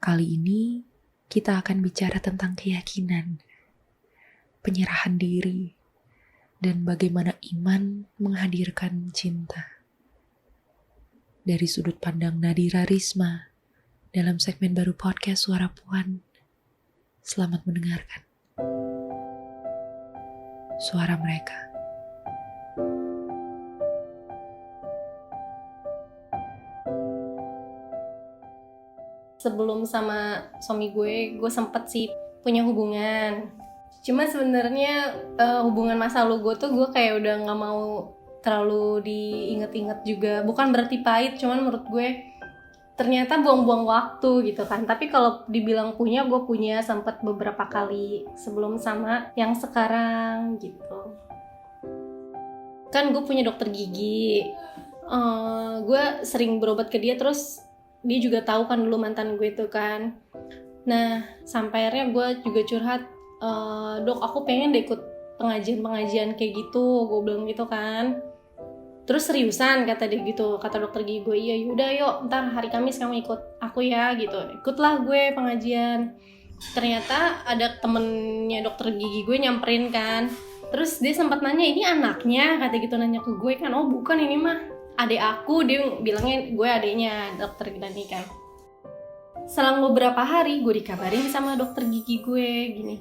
Kali ini kita akan bicara tentang keyakinan, penyerahan diri, dan bagaimana iman menghadirkan cinta. Dari sudut pandang Nadira Risma dalam segmen baru podcast Suara Puan. Selamat mendengarkan. Suara mereka. Sebelum sama suami gue sempet sih punya hubungan. Cuma sebenarnya hubungan masa lalu gue tuh gue kayak udah nggak mau terlalu diinget-inget juga. Bukan berarti pahit, cuman menurut gue ternyata buang-buang waktu gitu kan. Tapi kalau dibilang punya, gue punya sempet beberapa kali sebelum sama yang sekarang gitu. Kan gue punya dokter gigi. Gue sering berobat ke dia, terus dia juga tahu kan dulu mantan gue tuh kan. Nah sampai akhirnya gue juga curhat, dok aku pengen deh ikut pengajian kayak gitu, gue bilang gitu kan. Terus seriusan kata dia gitu, kata dokter gigi gue, iya yaudah yuk ntar hari Kamis kamu ikut aku ya gitu. Ikutlah gue pengajian. Ternyata ada temennya dokter gigi gue nyamperin kan. Terus dia sempat nanya, ini anaknya? Kata gitu, nanya ke gue kan. Oh bukan, ini mah adik aku. Dia bilangnya gue adiknya dokter Gani kan. Selang beberapa hari gue dikabarin sama dokter gigi gue gini,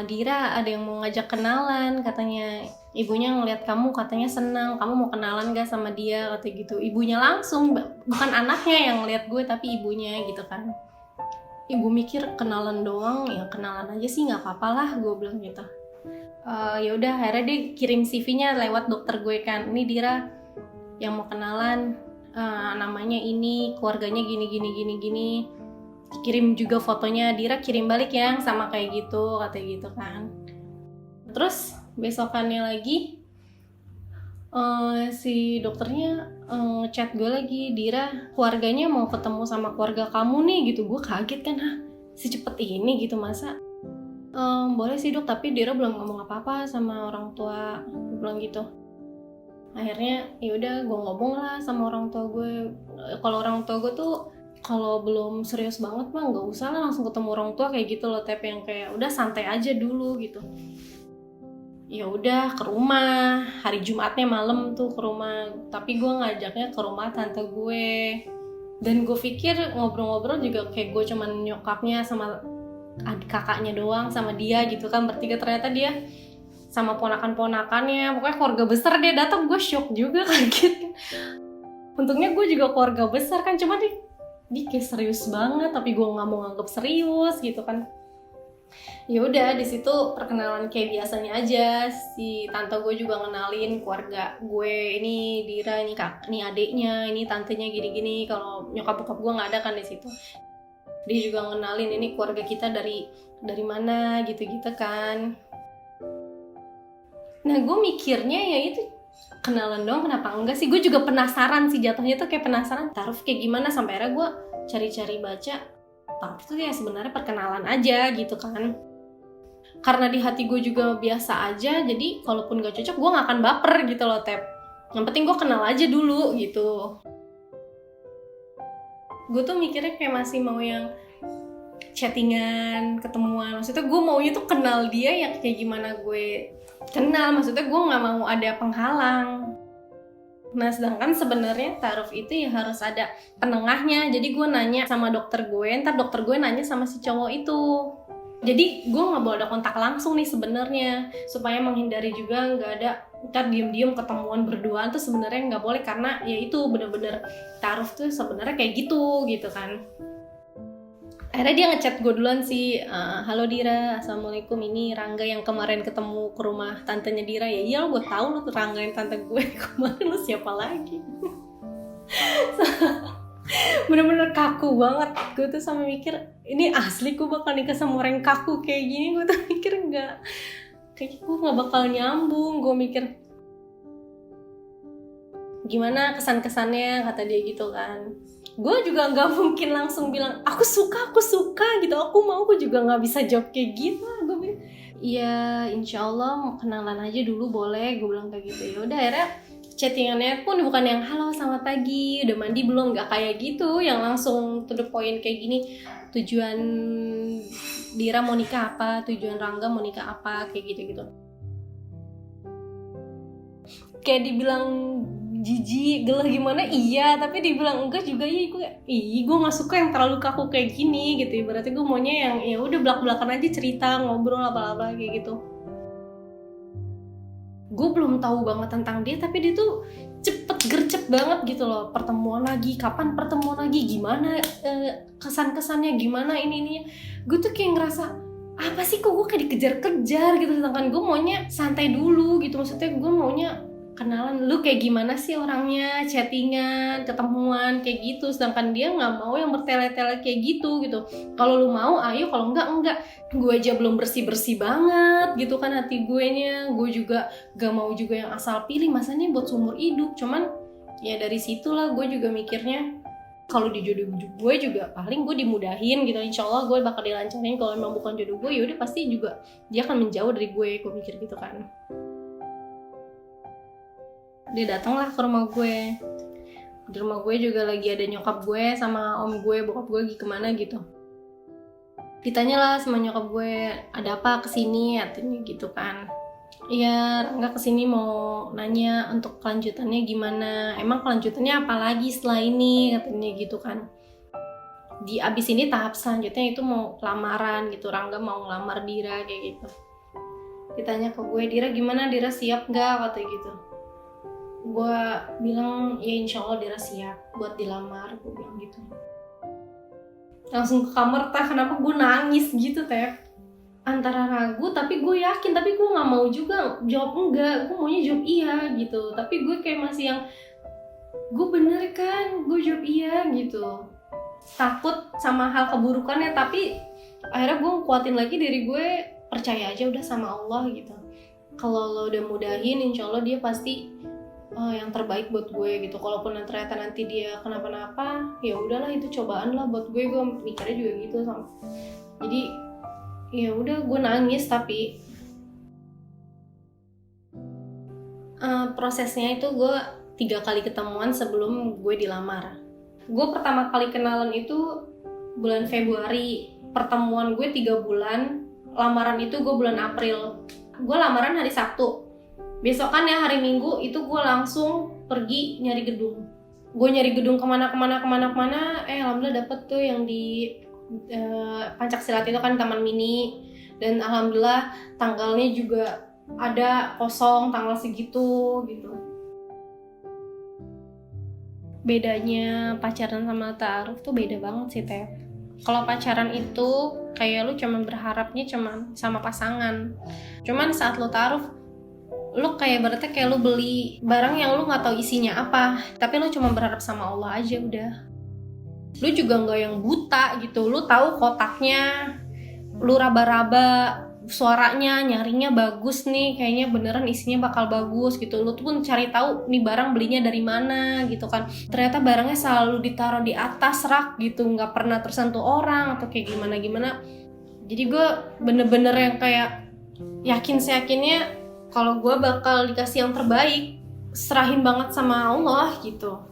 Dira ada yang mau ngajak kenalan, katanya ibunya ngeliat kamu katanya senang, kamu mau kenalan gak sama dia, kata gitu. Ibunya langsung, bukan anaknya yang ngeliat gue tapi ibunya gitu kan. Ibu mikir kenalan doang, ya kenalan aja sih nggak apa-apa lah, gue bilang gitu. Ya udah akhirnya dia kirim CV-nya lewat dokter gue kan, ini Dira yang mau kenalan, namanya ini, keluarganya gini. Kirim juga fotonya, Dira kirim balik ya sama kayak gitu, katanya gitu kan. Terus besokannya lagi si dokternya ngechat gue lagi, Dira keluarganya mau ketemu sama keluarga kamu nih gitu. Gue kaget kan, secepat ini gitu masa. Boleh sih dok, tapi Dira belum ngomong apa-apa sama orang tua, gue bilang gitu. Akhirnya yaudah gue ngomong lah sama orang tua gue. Kalau orang tua gue tuh kalau belum serius banget mah nggak usah lah langsung ketemu orang tua kayak gitu loh, tapi yang kayak udah santai aja dulu gitu. Ya udah ke rumah, hari Jumatnya malam tuh ke rumah, tapi gue ngajaknya ke rumah tante gue. Dan gue pikir ngobrol-ngobrol juga kayak gue cuman nyokapnya sama adik kakaknya doang sama dia gitu kan, bertiga. Ternyata dia sama ponakan-ponakannya, pokoknya keluarga besar dia datang. Gue shock juga, kaget. Untungnya gue juga keluarga besar kan, cuma dia kayak serius banget, tapi gue nggak mau nganggep serius gitu kan. Ya udah di situ perkenalan kayak biasanya aja. Si tante gue juga ngenalin keluarga gue, ini Dira, ini kak, ini adiknya, ini tantenya gini-gini. Kalau nyokap bokap gue nggak ada kan di situ. Dia juga ngenalin ini keluarga kita dari mana gitu-gitu kan. Nah gue mikirnya ya itu kenalan dong, kenapa enggak sih? Gue juga penasaran sih, jatuhnya tuh kayak penasaran taruh kayak gimana. Sampai akhirnya gue cari-cari baca, taruh tuh ya sebenarnya perkenalan aja gitu kan. Karena di hati gue juga biasa aja, jadi kalaupun gak cocok gue gak akan baper gitu loh, Tep. Yang penting gue kenal aja dulu gitu. Gue tuh mikirnya kayak masih mau yang chattingan, ketemuan. Maksudnya gue maunya tuh kenal dia yang kayak gimana gue kenal. Maksudnya gue gak mau ada penghalang. Nah sedangkan sebenarnya taruh itu ya harus ada penengahnya. Jadi gue nanya sama dokter gue, ntar dokter gue nanya sama si cowok itu. Jadi gue gak boleh ada kontak langsung nih sebenarnya, supaya menghindari juga nggak ada ntar diem-diem ketemuan berduaan tuh sebenarnya nggak boleh. Karena ya itu bener-bener taruh tuh sebenarnya kayak gitu kan. Akhirnya dia ngechat gue duluan sih, halo Dira, assalamualaikum, ini Rangga yang kemarin ketemu ke rumah tantenya Dira. Ya iya lo, gue tahu lo Rangga yang tante gue kemarin, lo siapa lagi? Bener-bener kaku banget. Gue tuh sampe mikir, ini asli gue bakal nikah sama orang yang kaku kayak gini. Gue tuh mikir kayaknya gue gak bakal nyambung. Gue mikir gimana kesan-kesannya, kata dia gitu kan. Gue juga gak mungkin langsung bilang aku suka gitu, aku mau. Gue juga gak bisa jawab kayak gitu. Gue bilang iya insya Allah mau kenalan aja dulu boleh, gue bilang kayak gitu. Ya udah akhirnya chattingannya pun bukan yang halo selamat pagi udah mandi belum, nggak kayak gitu yang langsung to the point kayak gini, tujuan Dira mau nikah apa, tujuan Rangga mau nikah apa, kayak gitu kayak dibilang jijik gelah gimana iya, tapi dibilang enggak juga iya, gue nggak suka yang terlalu kaku kayak gini gitu. Berarti gue maunya yang ya udah belak-belakan aja, cerita ngobrol apa-apa kayak gitu. Gue belum tahu banget tentang dia, tapi dia tuh cepet gercep banget gitu loh. Pertemuan lagi, kapan pertemuan lagi, gimana kesan-kesannya, gimana ini gue tuh kayak ngerasa apa sih kok gue kayak dikejar-kejar gitu, sedangkan gue maunya santai dulu gitu. Maksudnya gue maunya kenalan, lu kayak gimana sih orangnya, chattingan, ketemuan kayak gitu, sedangkan dia nggak mau yang bertele-tele kayak gitu. Kalau lu mau ayo, kalau enggak. Gue aja belum bersih banget gitu kan hati gue nya, gue juga gak mau juga yang asal pilih, masanya buat seumur hidup. Cuman ya dari situlah gue juga mikirnya kalau di jodoh gue juga paling gue dimudahin gitu, insya Allah gue bakal dilancarin. Kalau emang bukan jodoh gue yaudah pasti juga dia akan menjauh dari gue mikir gitu kan. Dia datanglah ke rumah gue. Di rumah gue juga lagi ada nyokap gue sama om gue, bokap gue lagi kemana gitu. Ditanyalah sama nyokap gue, ada apa kesini, artinya gitu kan. Iya, Rangga kesini mau nanya untuk kelanjutannya gimana. Emang kelanjutannya apa lagi setelah ini, katanya gitu kan. Di abis ini tahap selanjutnya itu mau lamaran gitu, Rangga mau ngelamar Dira kayak gitu. Ditanya ke gue, Dira gimana, Dira siap gak, katanya gitu. Gue bilang ya insya Allah Dira siap buat dilamar, gue bilang gitu. Langsung ke kamar, kenapa gue nangis gitu antara ragu tapi gue yakin, tapi gue nggak mau juga jawab enggak, gue maunya jawab iya gitu, tapi gue kayak masih yang gue bener kan, gue jawab iya gitu, takut sama hal keburukannya. Tapi akhirnya gue kuatin lagi diri gue, percaya aja udah sama Allah gitu, kalau lo udah mudahin insya Allah dia pasti yang terbaik buat gue gitu. Kalaupun ternyata nanti dia kenapa-napa ya udahlah, itu cobaan lah buat gue mikirnya juga gitu sama. Jadi ya udah gue nangis. Tapi prosesnya itu gue 3 kali ketemuan sebelum gue dilamar. Gue pertama kali kenalan itu bulan Februari, pertemuan gue 3 bulan, lamaran itu gue bulan April. Gue lamaran hari Sabtu, besokan ya hari Minggu itu gue langsung pergi nyari gedung. Gue nyari gedung kemana, alhamdulillah dapet tuh yang di Pancak Silat itu kan Taman Mini, dan alhamdulillah tanggalnya juga ada kosong tanggal segitu gitu. Bedanya pacaran sama ta'aruf tuh beda banget sih Teh. Kalau pacaran itu kayak lu cuman berharapnya cuman sama pasangan, cuman saat lu ta'aruf lu kayak berarti kayak lu beli barang yang lu nggak tahu isinya apa, tapi lu cuma berharap sama Allah aja udah. Lu juga nggak yang buta gitu, lu tahu kotaknya, lu raba-raba suaranya, nyaringnya bagus nih, kayaknya beneran isinya bakal bagus gitu. Lu tuh pun cari tahu nih barang belinya dari mana gitu kan. Ternyata barangnya selalu ditaruh di atas rak gitu, nggak pernah tersentuh orang atau kayak gimana. Jadi gue bener-bener yang kayak yakinnya kalau gue bakal dikasih yang terbaik, serahin banget sama Allah gitu.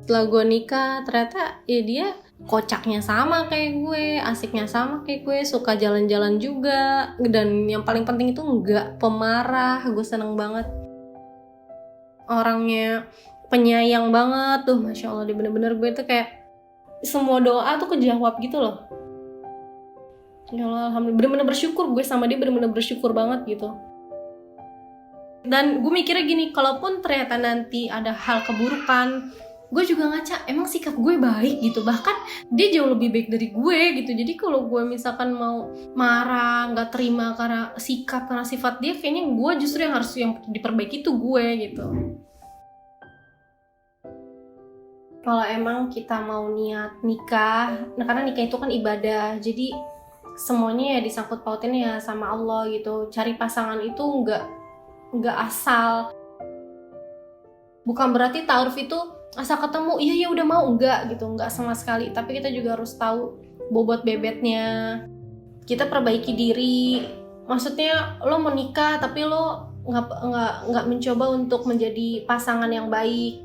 Setelah gue nikah, ternyata ya dia kocaknya sama kayak gue, asiknya sama kayak gue, suka jalan-jalan juga, dan yang paling penting itu nggak pemarah. Gue seneng banget. Orangnya penyayang banget tuh, Masya Allah. Dia bener-bener gue tuh kayak semua doa tuh kejawab gitu loh. Ya Allah, alhamdulillah, bener-bener bersyukur gue sama dia, bener-bener bersyukur banget gitu. Dan gue mikirnya gini, kalaupun ternyata nanti ada hal keburukan, gue juga ngaca, emang sikap gue baik gitu, bahkan dia jauh lebih baik dari gue gitu. Jadi kalau gue misalkan mau marah, nggak terima karena sikap, karena sifat dia, kayaknya gue justru yang harus yang diperbaiki tuh gue gitu. Kalau emang kita mau niat nikah, nah karena nikah itu kan ibadah, jadi semuanya ya disangkut pautin ya sama Allah gitu. Cari pasangan itu nggak asal. Bukan berarti ta'aruf itu asal ketemu iya udah mau, enggak gitu, enggak sama sekali. Tapi kita juga harus tahu bobot bebetnya. Kita perbaiki diri. Maksudnya lo menikah tapi lo nggak mencoba untuk menjadi pasangan yang baik.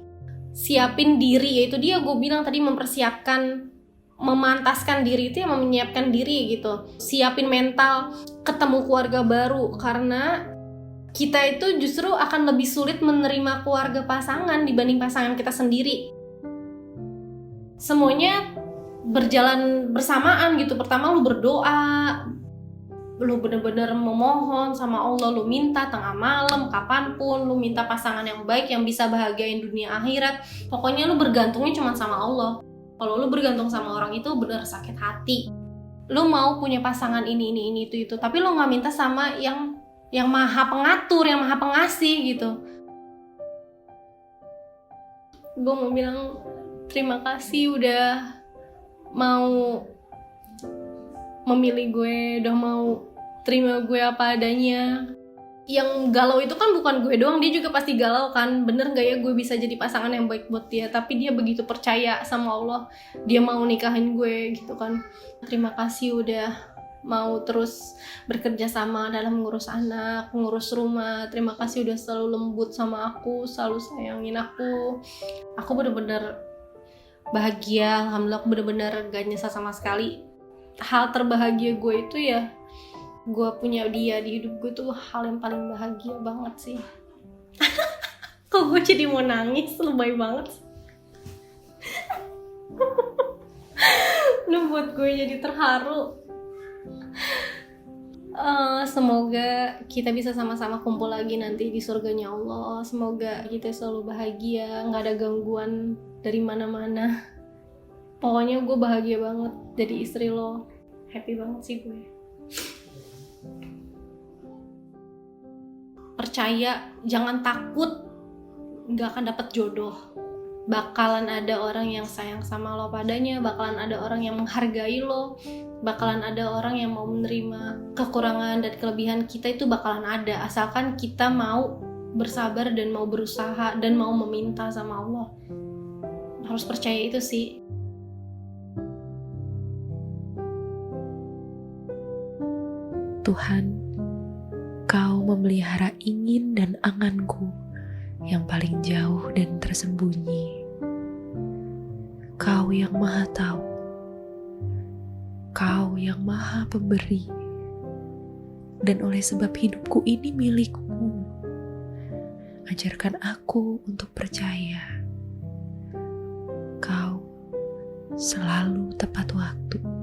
Siapin diri, yaitu dia gue bilang tadi, mempersiapkan, memantaskan diri itu ya, menyiapkan diri gitu. Siapin mental, ketemu keluarga baru, karena kita itu justru akan lebih sulit menerima keluarga pasangan dibanding pasangan kita sendiri. Semuanya berjalan bersamaan gitu. Pertama lu berdoa, lu bener-bener memohon sama Allah, lu minta tengah malam, kapanpun, lu minta pasangan yang baik yang bisa bahagiain dunia akhirat. Pokoknya lu bergantungnya cuma sama Allah. Kalau lu bergantung sama orang itu bener sakit hati. Lu mau punya pasangan ini itu, tapi lu nggak minta sama yang maha pengatur, yang maha pengasih gitu. Gue mau bilang terima kasih udah mau memilih gue, udah mau terima gue apa adanya. Yang galau itu kan bukan gue doang, dia juga pasti galau kan, bener gak ya gue bisa jadi pasangan yang baik buat dia. Tapi dia begitu percaya sama Allah, dia mau nikahin gue gitu kan. Terima kasih udah mau terus bekerja sama dalam ngurus anak, ngurus rumah. Terima kasih udah selalu lembut sama aku, selalu sayangin aku. Aku bener-bener bahagia, alhamdulillah. Aku bener-bener gak nyesal sama sekali. Hal terbahagia gue itu ya gue punya dia di hidup gue, tuh hal yang paling bahagia banget sih. Kok gue jadi mau nangis, lebay banget. Lu buat gue jadi terharu. Semoga kita bisa sama-sama kumpul lagi nanti di surganya Allah. Semoga kita selalu bahagia, gak ada gangguan dari mana-mana. Pokoknya gue bahagia banget jadi istri lo. Happy banget sih gue. Percaya, jangan takut gak akan dapet jodoh. Bakalan ada orang yang sayang sama lo padanya, bakalan ada orang yang menghargai lo, bakalan ada orang yang mau menerima kekurangan dan kelebihan kita. Itu bakalan ada, asalkan kita mau bersabar dan mau berusaha dan mau meminta sama Allah. Harus percaya itu sih. Tuhan, Kau memelihara ingin dan anganku yang paling jauh dan tersembunyi. Kau yang maha tahu, Kau yang maha pemberi, dan oleh sebab hidupku ini milikmu, ajarkan aku untuk percaya Kau selalu tepat waktu.